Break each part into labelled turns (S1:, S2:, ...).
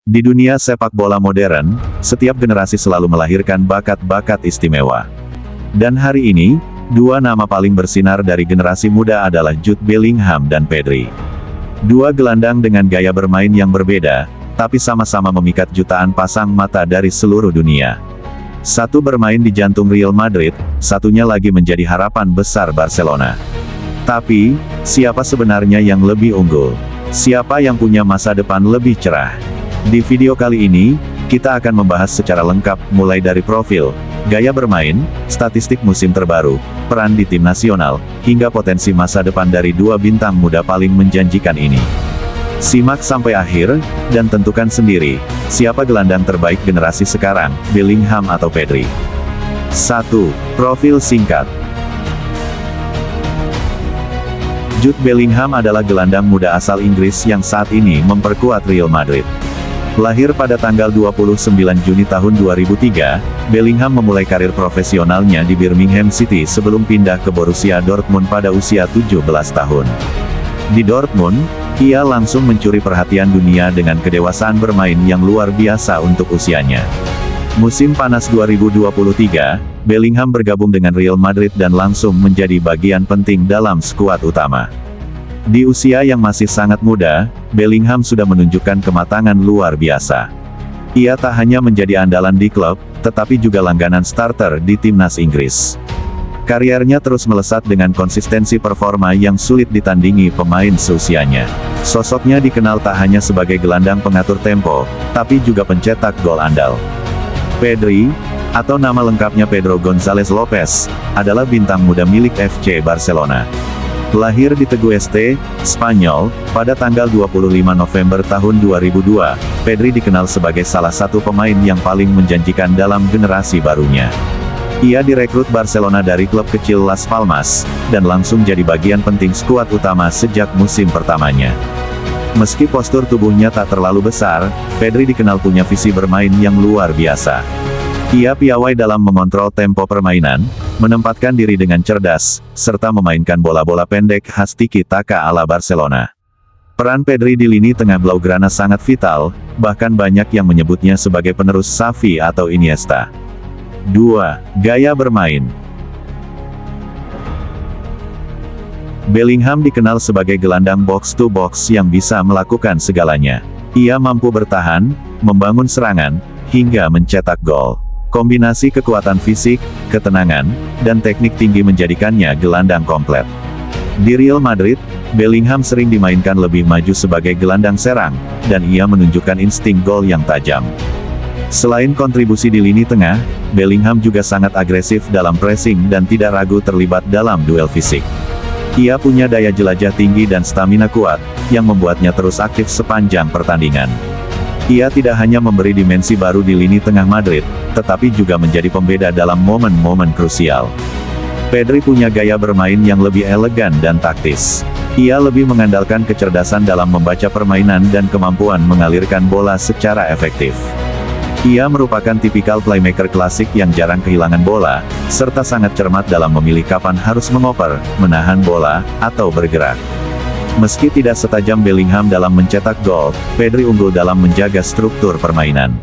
S1: Di dunia sepak bola modern, setiap generasi selalu melahirkan bakat-bakat istimewa. Dan hari ini, dua nama paling bersinar dari generasi muda adalah Jude Bellingham dan Pedri. Dua gelandang dengan gaya bermain yang berbeda, tapi sama-sama memikat jutaan pasang mata dari seluruh dunia. Satu bermain di jantung Real Madrid, satunya lagi menjadi harapan besar Barcelona. Tapi, siapa sebenarnya yang lebih unggul? Siapa yang punya masa depan lebih cerah? Di video kali ini, kita akan membahas secara lengkap, mulai dari profil, gaya bermain, statistik musim terbaru, peran di tim nasional, hingga potensi masa depan dari dua bintang muda paling menjanjikan ini. Simak sampai akhir, dan tentukan sendiri, siapa gelandang terbaik generasi sekarang, Bellingham atau Pedri. 1. Profil singkat. Jude Bellingham adalah gelandang muda asal Inggris yang saat ini memperkuat Real Madrid. Lahir pada tanggal 29 Juni tahun 2003, Bellingham memulai karir profesionalnya di Birmingham City sebelum pindah ke Borussia Dortmund pada usia 17 tahun. Di Dortmund, ia langsung mencuri perhatian dunia dengan kedewasaan bermain yang luar biasa untuk usianya. Musim panas 2023, Bellingham bergabung dengan Real Madrid dan langsung menjadi bagian penting dalam skuad utama. Di usia yang masih sangat muda, Bellingham sudah menunjukkan kematangan luar biasa. Ia tak hanya menjadi andalan di klub, tetapi juga langganan starter di timnas Inggris. Kariernya terus melesat dengan konsistensi performa yang sulit ditandingi pemain seusianya. Sosoknya dikenal tak hanya sebagai gelandang pengatur tempo, tapi juga pencetak gol andal. Pedri, atau nama lengkapnya Pedro González Lopez, adalah bintang muda milik FC Barcelona. Lahir di Teguh Este, Spanyol, pada tanggal 25 November tahun 2002, Pedri dikenal sebagai salah satu pemain yang paling menjanjikan dalam generasi barunya. Ia direkrut Barcelona dari klub kecil Las Palmas, dan langsung jadi bagian penting skuad utama sejak musim pertamanya. Meski postur tubuhnya tak terlalu besar, Pedri dikenal punya visi bermain yang luar biasa. Ia piawai dalam mengontrol tempo permainan, menempatkan diri dengan cerdas, serta memainkan bola-bola pendek khas tiki-taka ala Barcelona. Peran Pedri di lini tengah Blaugrana sangat vital, bahkan banyak yang menyebutnya sebagai penerus Xavi atau Iniesta. 2. Gaya bermain. Bellingham dikenal sebagai gelandang box-to-box yang bisa melakukan segalanya. Ia mampu bertahan, membangun serangan, hingga mencetak gol. Kombinasi kekuatan fisik, ketenangan, dan teknik tinggi menjadikannya gelandang komplit. Di Real Madrid, Bellingham sering dimainkan lebih maju sebagai gelandang serang, dan ia menunjukkan insting gol yang tajam. Selain kontribusi di lini tengah, Bellingham juga sangat agresif dalam pressing dan tidak ragu terlibat dalam duel fisik. Ia punya daya jelajah tinggi dan stamina kuat, yang membuatnya terus aktif sepanjang pertandingan. Ia tidak hanya memberi dimensi baru di lini tengah Madrid, tetapi juga menjadi pembeda dalam momen-momen krusial. Pedri punya gaya bermain yang lebih elegan dan taktis. Ia lebih mengandalkan kecerdasan dalam membaca permainan dan kemampuan mengalirkan bola secara efektif. Ia merupakan tipikal playmaker klasik yang jarang kehilangan bola, serta sangat cermat dalam memilih kapan harus mengoper, menahan bola, atau bergerak. Meski tidak setajam Bellingham dalam mencetak gol, Pedri unggul dalam menjaga struktur permainan.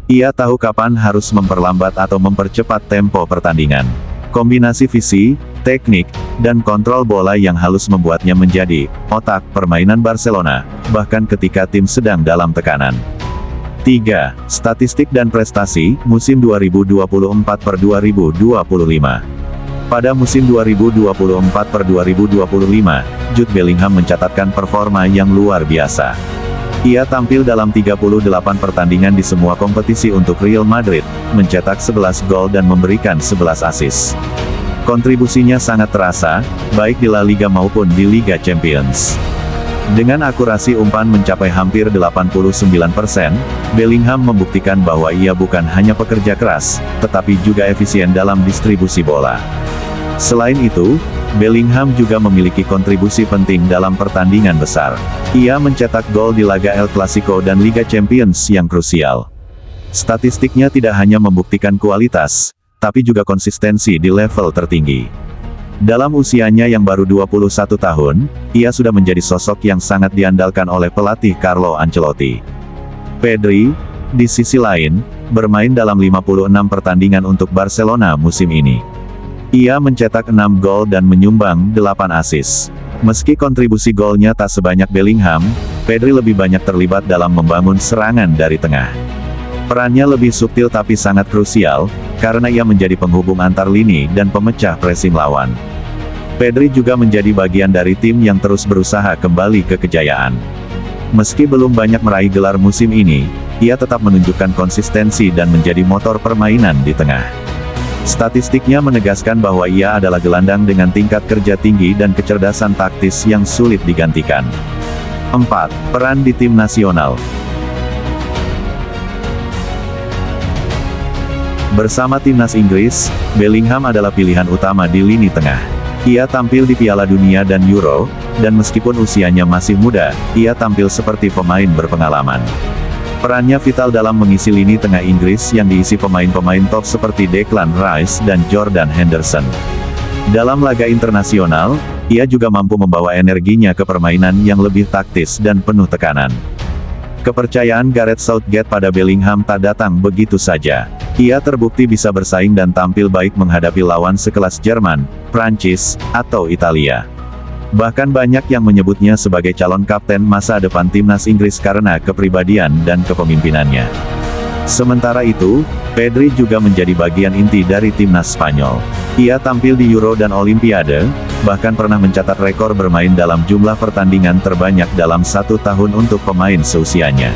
S1: Ia tahu kapan harus memperlambat atau mempercepat tempo pertandingan. Kombinasi visi, teknik, dan kontrol bola yang halus membuatnya menjadi otak permainan Barcelona, bahkan ketika tim sedang dalam tekanan. 3. Statistik dan prestasi, musim 2024/2025. Pada musim 2024/2025, Jude Bellingham mencatatkan performa yang luar biasa. Ia tampil dalam 38 pertandingan di semua kompetisi untuk Real Madrid, mencetak 11 gol dan memberikan 11 assist. Kontribusinya sangat terasa, baik di La Liga maupun di Liga Champions. Dengan akurasi umpan mencapai hampir 89%, Bellingham membuktikan bahwa ia bukan hanya pekerja keras, tetapi juga efisien dalam distribusi bola. Selain itu, Bellingham juga memiliki kontribusi penting dalam pertandingan besar. Ia mencetak gol di laga El Clasico dan Liga Champions yang krusial. Statistiknya tidak hanya membuktikan kualitas, tapi juga konsistensi di level tertinggi. Dalam usianya yang baru 21 tahun, ia sudah menjadi sosok yang sangat diandalkan oleh pelatih Carlo Ancelotti. Pedri, di sisi lain, bermain dalam 56 pertandingan untuk Barcelona musim ini. Ia mencetak 6 gol dan menyumbang 8 assist. Meski kontribusi golnya tak sebanyak Bellingham, Pedri lebih banyak terlibat dalam membangun serangan dari tengah. Perannya lebih subtil tapi sangat krusial, karena ia menjadi penghubung antar lini dan pemecah pressing lawan. Pedri juga menjadi bagian dari tim yang terus berusaha kembali ke kejayaan. Meski belum banyak meraih gelar musim ini, ia tetap menunjukkan konsistensi dan menjadi motor permainan di tengah. Statistiknya menegaskan bahwa ia adalah gelandang dengan tingkat kerja tinggi dan kecerdasan taktis yang sulit digantikan. 4. Peran di tim nasional. Bersama timnas Inggris, Bellingham adalah pilihan utama di lini tengah. Ia tampil di Piala Dunia dan Euro, dan meskipun usianya masih muda, ia tampil seperti pemain berpengalaman. Perannya vital dalam mengisi lini tengah Inggris yang diisi pemain-pemain top seperti Declan Rice dan Jordan Henderson. Dalam laga internasional, ia juga mampu membawa energinya ke permainan yang lebih taktis dan penuh tekanan. Kepercayaan Gareth Southgate pada Bellingham tak datang begitu saja. Ia terbukti bisa bersaing dan tampil baik menghadapi lawan sekelas Jerman, Prancis, atau Italia. Bahkan banyak yang menyebutnya sebagai calon kapten masa depan timnas Inggris karena kepribadian dan kepemimpinannya. Sementara itu, Pedri juga menjadi bagian inti dari timnas Spanyol. Ia tampil di Euro dan Olimpiade, bahkan pernah mencatat rekor bermain dalam jumlah pertandingan terbanyak dalam satu tahun untuk pemain seusianya.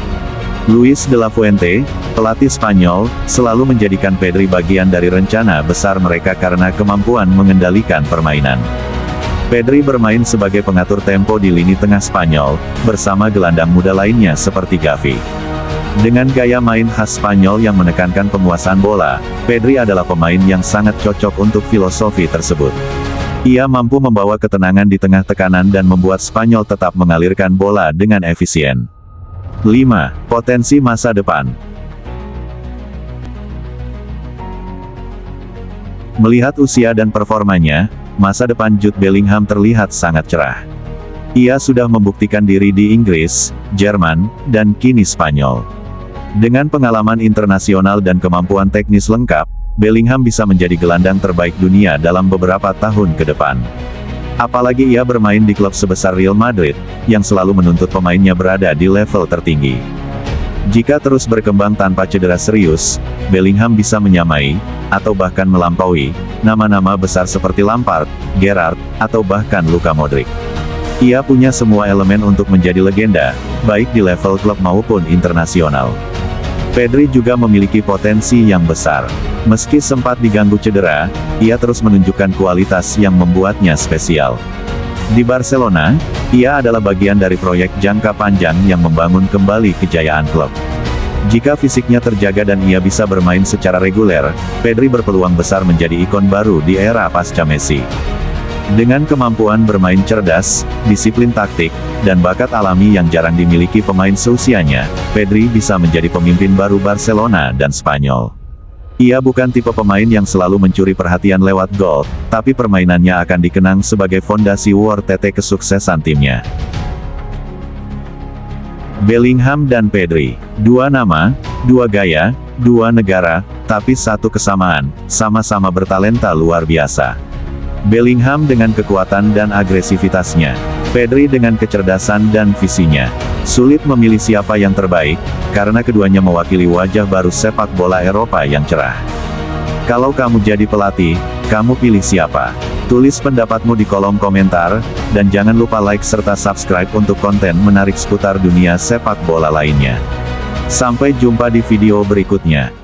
S1: Luis de la Fuente, pelatih Spanyol, selalu menjadikan Pedri bagian dari rencana besar mereka karena kemampuan mengendalikan permainan. Pedri bermain sebagai pengatur tempo di lini tengah Spanyol, bersama gelandang muda lainnya seperti Gavi. Dengan gaya main khas Spanyol yang menekankan penguasaan bola, Pedri adalah pemain yang sangat cocok untuk filosofi tersebut. Ia mampu membawa ketenangan di tengah tekanan dan membuat Spanyol tetap mengalirkan bola dengan efisien. 5. Potensi masa depan. Melihat usia dan performanya, masa depan Jude Bellingham terlihat sangat cerah. Ia sudah membuktikan diri di Inggris, Jerman, dan kini Spanyol. Dengan pengalaman internasional dan kemampuan teknis lengkap, Bellingham bisa menjadi gelandang terbaik dunia dalam beberapa tahun ke depan. Apalagi ia bermain di klub sebesar Real Madrid, yang selalu menuntut pemainnya berada di level tertinggi. Jika terus berkembang tanpa cedera serius, Bellingham bisa menyamai, atau bahkan melampaui, nama-nama besar seperti Lampard, Gerrard, atau bahkan Luka Modric. Ia punya semua elemen untuk menjadi legenda, baik di level klub maupun internasional. Pedri juga memiliki potensi yang besar. Meski sempat diganggu cedera, ia terus menunjukkan kualitas yang membuatnya spesial. Di Barcelona, ia adalah bagian dari proyek jangka panjang yang membangun kembali kejayaan klub. Jika fisiknya terjaga dan ia bisa bermain secara reguler, Pedri berpeluang besar menjadi ikon baru di era pasca Messi. Dengan kemampuan bermain cerdas, disiplin taktik, dan bakat alami yang jarang dimiliki pemain seusianya, Pedri bisa menjadi pemimpin baru Barcelona dan Spanyol. Ia bukan tipe pemain yang selalu mencuri perhatian lewat gol, tapi permainannya akan dikenang sebagai fondasi War TT kesuksesan timnya. Bellingham dan Pedri, dua nama, dua gaya, dua negara, tapi satu kesamaan, sama-sama bertalenta luar biasa. Bellingham dengan kekuatan dan agresivitasnya, Pedri dengan kecerdasan dan visinya. Sulit memilih siapa yang terbaik, karena keduanya mewakili wajah baru sepak bola Eropa yang cerah. Kalau kamu jadi pelatih, kamu pilih siapa? Tulis pendapatmu di kolom komentar, dan jangan lupa like serta subscribe untuk konten menarik seputar dunia sepak bola lainnya. Sampai jumpa di video berikutnya.